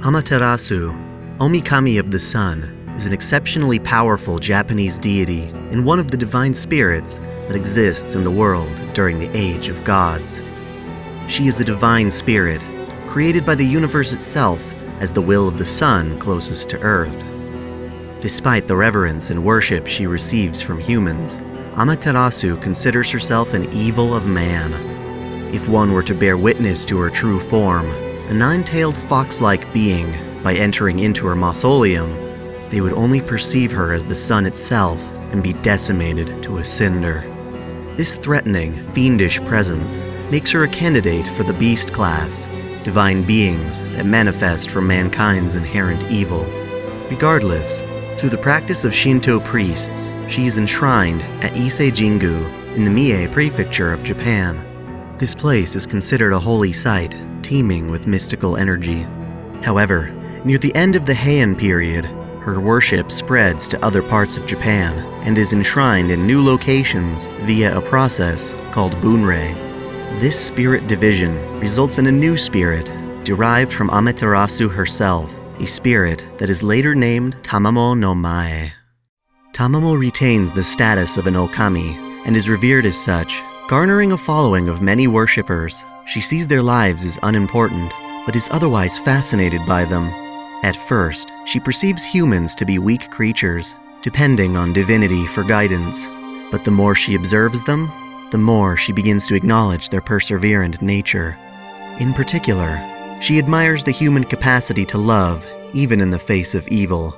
Amaterasu, Omikami of the Sun, is an exceptionally powerful Japanese deity and one of the divine spirits that exists in the world during the Age of Gods. She is a divine spirit, created by the universe itself as the will of the sun closest to Earth. Despite the reverence and worship she receives from humans, Amaterasu considers herself an evil of man. If one were to bear witness to her true form, a nine-tailed fox-like being, by entering into her mausoleum, they would only perceive her as the sun itself and be decimated to a cinder. This threatening, fiendish presence makes her a candidate for the beast class, divine beings that manifest from mankind's inherent evil. Regardless, through the practice of Shinto priests, she is enshrined at Ise Jingu in the Mie Prefecture of Japan. This place is considered a holy site, teeming with mystical energy. However, near the end of the Heian period, her worship spreads to other parts of Japan and is enshrined in new locations via a process called bunrei. This spirit division results in a new spirit derived from Amaterasu herself, a spirit that is later named Tamamo no Mae. Tamamo retains the status of an okami and is revered as such, garnering a following of many worshippers. She sees their lives as unimportant, but is otherwise fascinated by them. At first, she perceives humans to be weak creatures, depending on divinity for guidance. But the more she observes them, the more she begins to acknowledge their perseverant nature. In particular, she admires the human capacity to love, even in the face of evil.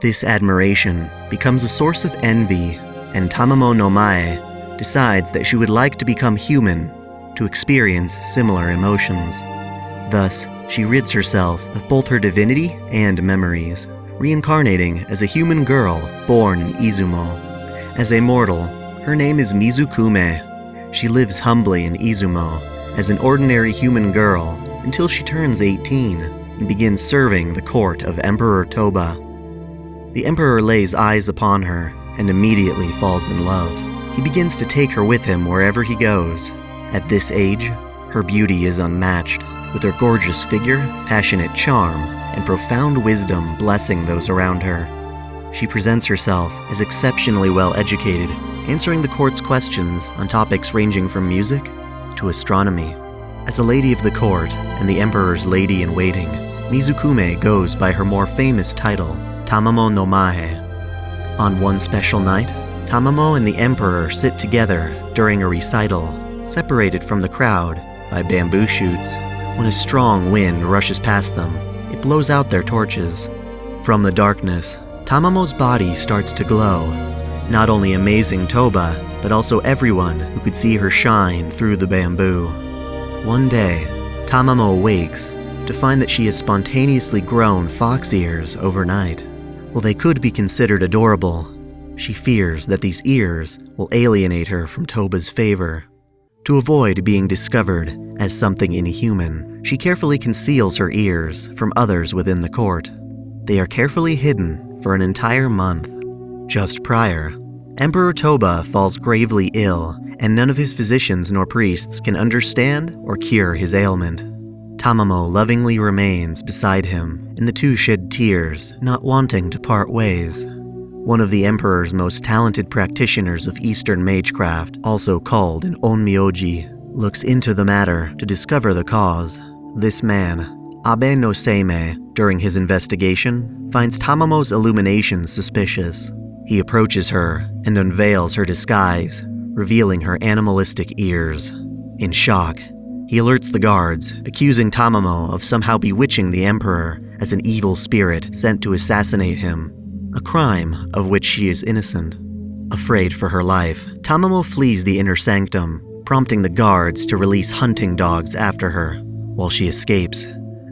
This admiration becomes a source of envy, and Tamamo no Mae decides that she would like to become human, to experience similar emotions. Thus, she rids herself of both her divinity and memories, reincarnating as a human girl born in Izumo. As a mortal, her name is Mizukume. She lives humbly in Izumo as an ordinary human girl until she turns 18 and begins serving the court of Emperor Toba. The emperor lays eyes upon her and immediately falls in love. He begins to take her with him wherever he goes. At this age, her beauty is unmatched, with her gorgeous figure, passionate charm, and profound wisdom blessing those around her. She presents herself as exceptionally well educated, answering the court's questions on topics ranging from music to astronomy. As a lady of the court and the emperor's lady-in-waiting, Mizukume goes by her more famous title, Tamamo no Mae. On one special night, Tamamo and the emperor sit together during a recital, separated from the crowd by bamboo shoots. When a strong wind rushes past them, it blows out their torches. From the darkness, Tamamo's body starts to glow, not only amazing Toba, but also everyone who could see her shine through the bamboo. One day, Tamamo awakes to find that she has spontaneously grown fox ears overnight. While they could be considered adorable, she fears that these ears will alienate her from Toba's favor. To avoid being discovered as something inhuman, she carefully conceals her ears from others within the court. They are carefully hidden for an entire month. Just prior, Emperor Toba falls gravely ill, and none of his physicians nor priests can understand or cure his ailment. Tamamo lovingly remains beside him, and the two shed tears, not wanting to part ways. One of the Emperor's most talented practitioners of Eastern magecraft, also called an onmyoji, looks into the matter to discover the cause. This man, Abe no Seimei, during his investigation, finds Tamamo's illumination suspicious. He approaches her and unveils her disguise, revealing her animalistic ears. In shock, he alerts the guards, accusing Tamamo of somehow bewitching the Emperor as an evil spirit sent to assassinate him, a crime of which she is innocent. Afraid for her life, Tamamo flees the inner sanctum, prompting the guards to release hunting dogs after her. While she escapes,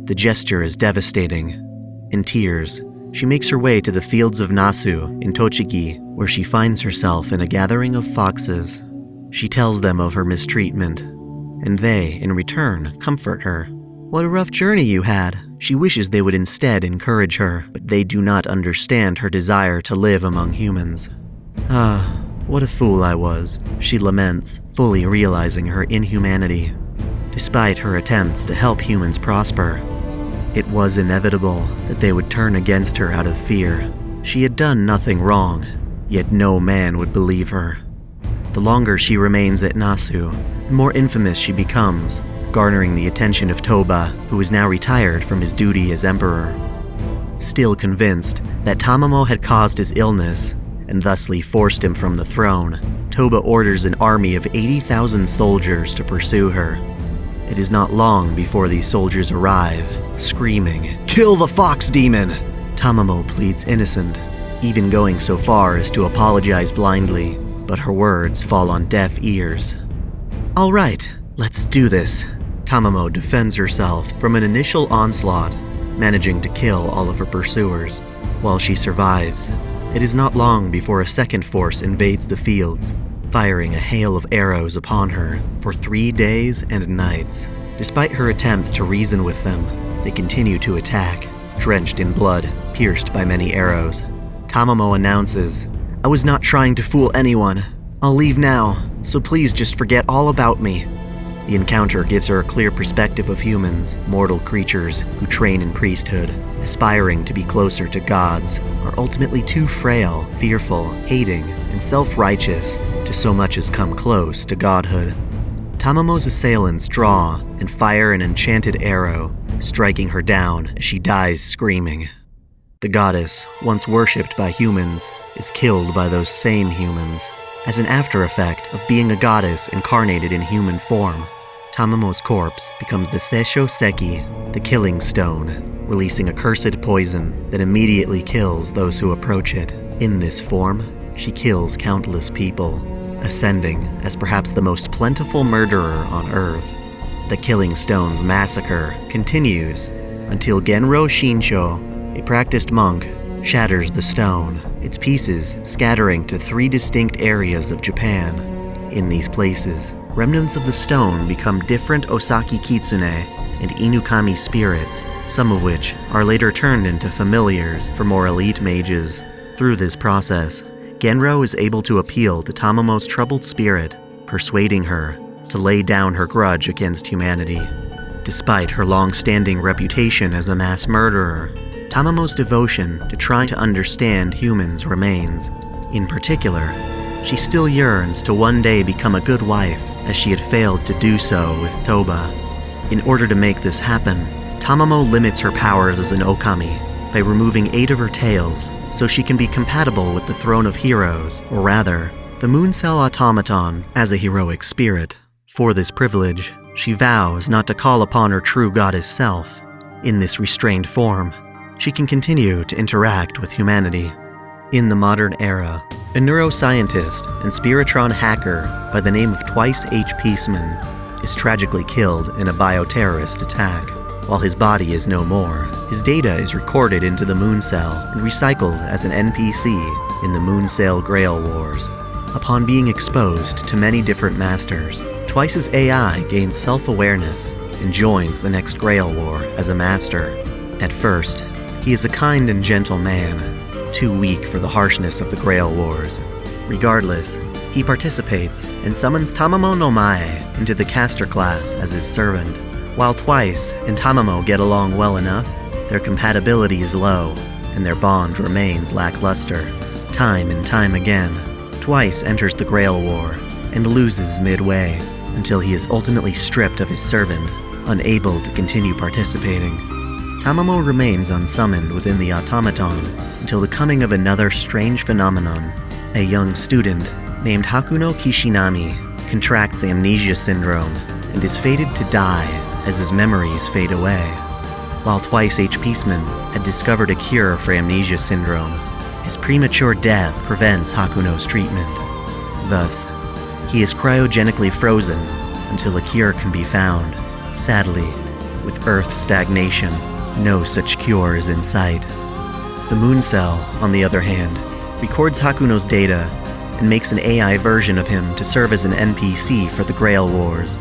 the gesture is devastating. In tears, she makes her way to the fields of Nasu in Tochigi, where she finds herself in a gathering of foxes. She tells them of her mistreatment, and they, in return, comfort her. What a rough journey you had. She wishes they would instead encourage her, but they do not understand her desire to live among humans. Ah, what a fool I was, she laments, fully realizing her inhumanity. Despite her attempts to help humans prosper, It was inevitable that they would turn against her out of fear. She had done nothing wrong, yet no man would believe her. The longer she remains at Nasu, the more infamous she becomes, garnering the attention of Toba, who is now retired from his duty as emperor. Still convinced that Tamamo had caused his illness, and thusly forced him from the throne, Toba orders an army of 80,000 soldiers to pursue her. It is not long before these soldiers arrive, screaming, "Kill the fox demon!" Tamamo pleads innocent, even going so far as to apologize blindly, but her words fall on deaf ears. "All right, let's do this." Tamamo defends herself from an initial onslaught, managing to kill all of her pursuers. While she survives, it is not long before a second force invades the fields, firing a hail of arrows upon her for 3 days and nights. Despite her attempts to reason with them, they continue to attack, drenched in blood, pierced by many arrows. Tamamo announces, "I was not trying to fool anyone. I'll leave now, so please just forget all about me." The encounter gives her a clear perspective of humans, mortal creatures who train in priesthood, aspiring to be closer to gods, are ultimately too frail, fearful, hating, and self-righteous to so much as come close to godhood. Tamamo's assailants draw and fire an enchanted arrow, striking her down as she dies screaming. The goddess, once worshipped by humans, is killed by those same humans, as an after effect of being a goddess incarnated in human form. Tamamo's corpse becomes the Seisho Seki, the killing stone, releasing a cursed poison that immediately kills those who approach it. In this form, she kills countless people, ascending as perhaps the most plentiful murderer on Earth. The Killing Stone's massacre continues until Genro Shinsho, a practiced monk, shatters the stone, its pieces scattering to 3 distinct areas of Japan. In these places, remnants of the stone become different Osaki Kitsune and Inukami spirits, some of which are later turned into familiars for more elite mages. Through this process, Genro is able to appeal to Tamamo's troubled spirit, persuading her to lay down her grudge against humanity. Despite her long-standing reputation as a mass murderer, Tamamo's devotion to trying to understand humans remains. In particular, she still yearns to one day become a good wife, as she had failed to do so with Toba. In order to make this happen, Tamamo limits her powers as an Okami by removing 8 of her tails so she can be compatible with the Throne of Heroes, or rather, the Moon Cell Automaton as a heroic spirit. For this privilege, she vows not to call upon her true goddess self. In this restrained form, she can continue to interact with humanity. In the modern era, a neuroscientist and Spiritron hacker by the name of Twice H. Peaceman is tragically killed in a bioterrorist attack. While his body is no more, his data is recorded into the Moon Cell and recycled as an NPC in the Moon Cell Grail Wars. Upon being exposed to many different masters, Twice's AI gains self-awareness and joins the next Grail War as a master. At first, he is a kind and gentle man, too weak for the harshness of the Grail Wars. Regardless, he participates and summons Tamamo no Mae into the caster class as his servant. While Twice and Tamamo get along well enough, their compatibility is low, and their bond remains lackluster. Time and time again, Twice enters the Grail War and loses midway, until he is ultimately stripped of his servant, unable to continue participating. Tamamo remains unsummoned within the automaton until the coming of another strange phenomenon. A young student named Hakuno Kishinami contracts amnesia syndrome and is fated to die as his memories fade away. While Twice H. Peaceman had discovered a cure for amnesia syndrome, his premature death prevents Hakuno's treatment. Thus, he is cryogenically frozen until a cure can be found. Sadly, with Earth stagnation, no such cure is in sight. The Moon Cell, on the other hand, records Hakuno's data and makes an AI version of him to serve as an NPC for the Grail Wars.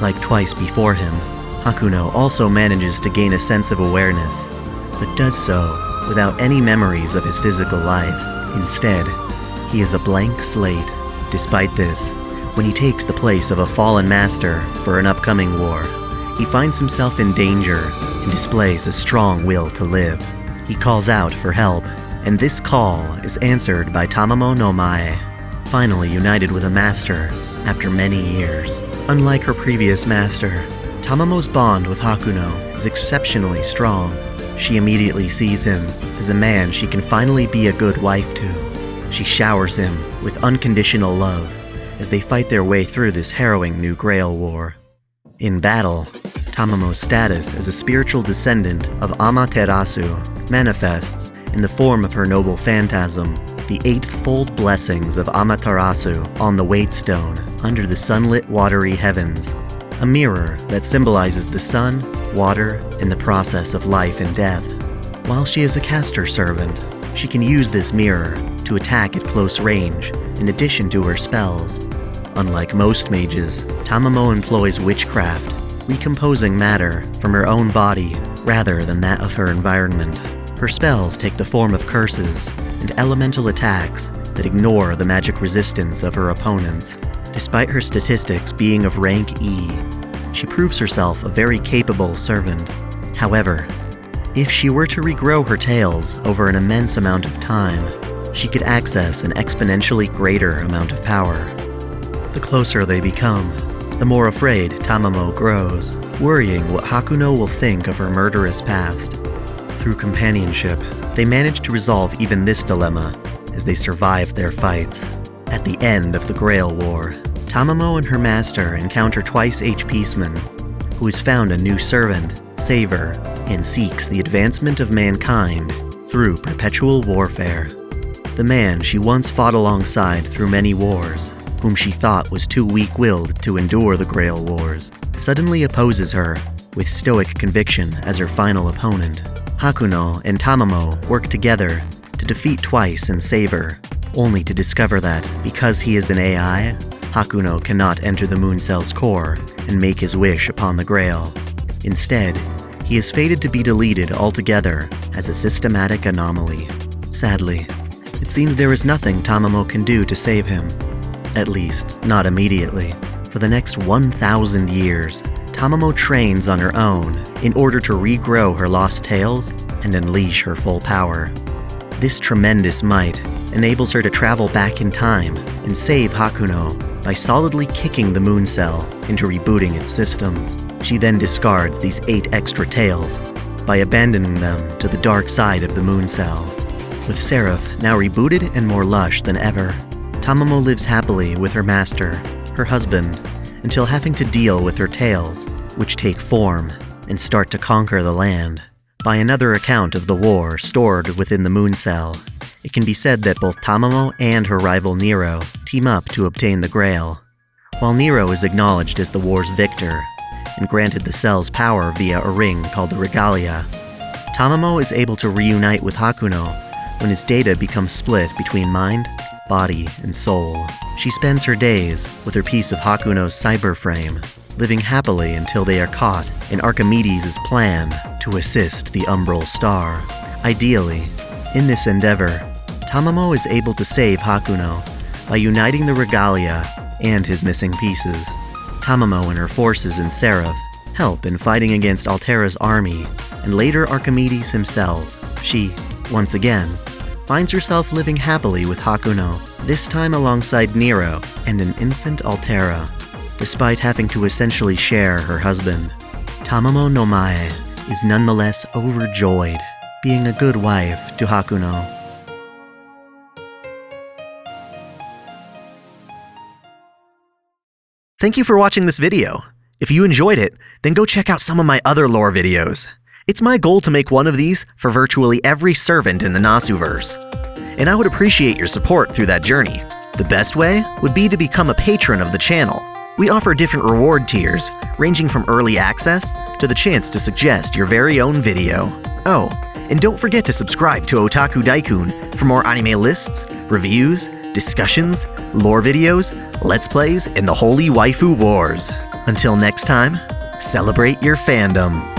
Like Twice before him, Hakuno also manages to gain a sense of awareness, but does so without any memories of his physical life. Instead, he is a blank slate. Despite this, when he takes the place of a fallen master for an upcoming war, he finds himself in danger and displays a strong will to live. He calls out for help, and this call is answered by Tamamo no Mae, finally united with a master after many years. Unlike her previous master, Tamamo's bond with Hakuno is exceptionally strong. She immediately sees him as a man she can finally be a good wife to. She showers him with unconditional love as they fight their way through this harrowing new Grail War. In battle, Tamamo's status as a spiritual descendant of Amaterasu manifests in the form of her noble phantasm, the eightfold blessings of Amaterasu on the Waitstone under the sunlit watery heavens, a mirror that symbolizes the sun, water, and the process of life and death. While she is a caster servant, she can use this mirror to attack at close range in addition to her spells. Unlike most mages, Tamamo employs witchcraft, recomposing matter from her own body rather than that of her environment. Her spells take the form of curses and elemental attacks that ignore the magic resistance of her opponents. Despite her statistics being of rank E, she proves herself a very capable servant. However, if she were to regrow her tails over an immense amount of time, she could access an exponentially greater amount of power. The closer they become, the more afraid Tamamo grows, worrying what Hakuno will think of her murderous past. Through companionship, they manage to resolve even this dilemma as they survive their fights. At the end of the Grail War, Tamamo and her master encounter twice-H Peaceman, who has found a new servant, Saver, and seeks the advancement of mankind through perpetual warfare. The man she once fought alongside through many wars, whom she thought was too weak-willed to endure the Grail Wars, suddenly opposes her with stoic conviction as her final opponent. Hakuno and Tamamo work together to defeat Twice and Saver, only to discover that, because he is an AI, Hakuno cannot enter the moon cell's core and make his wish upon the Grail. Instead, he is fated to be deleted altogether as a systematic anomaly. Sadly, it seems there is nothing Tamamo can do to save him. At least, not immediately. For the next 1,000 years, Tamamo trains on her own in order to regrow her lost tails and unleash her full power. This tremendous might enables her to travel back in time and save Hakuno by solidly kicking the moon cell into rebooting its systems. She then discards these 8 extra tails by abandoning them to the dark side of the moon cell. With Seraph now rebooted and more lush than ever, Tamamo lives happily with her master, her husband, until having to deal with her tails, which take form and start to conquer the land. By another account of the war stored within the moon cell, it can be said that both Tamamo and her rival Nero team up to obtain the Grail. While Nero is acknowledged as the war's victor and granted the cell's power via a ring called the Regalia, Tamamo is able to reunite with Hakuno when his data becomes split between mind, body, and soul. She spends her days with her piece of Hakuno's cyber frame, living happily until they are caught in Archimedes' plan to assist the Umbral Star. Ideally, in this endeavor, Tamamo is able to save Hakuno by uniting the Regalia and his missing pieces. Tamamo and her forces in Seraph help in fighting against Altera's army, and later Archimedes himself. She, once again, finds herself living happily with Hakuno, this time alongside Nero and an infant Altera. Despite having to essentially share her husband, Tamamo no Mae is nonetheless overjoyed, being a good wife to Hakuno. Thank you for watching this video. If you enjoyed it, then go check out some of my other lore videos. It's my goal to make one of these for virtually every servant in the nasuverse, and I would appreciate your support through that journey. The best way would be to become a patron of the channel. We offer different reward tiers, ranging from early access to the chance to suggest your very own video. Oh, and don't forget to subscribe to OtakuDaiKun for more anime lists, reviews, discussions, lore videos, let's plays, and the holy waifu wars. Until next time, celebrate your fandom.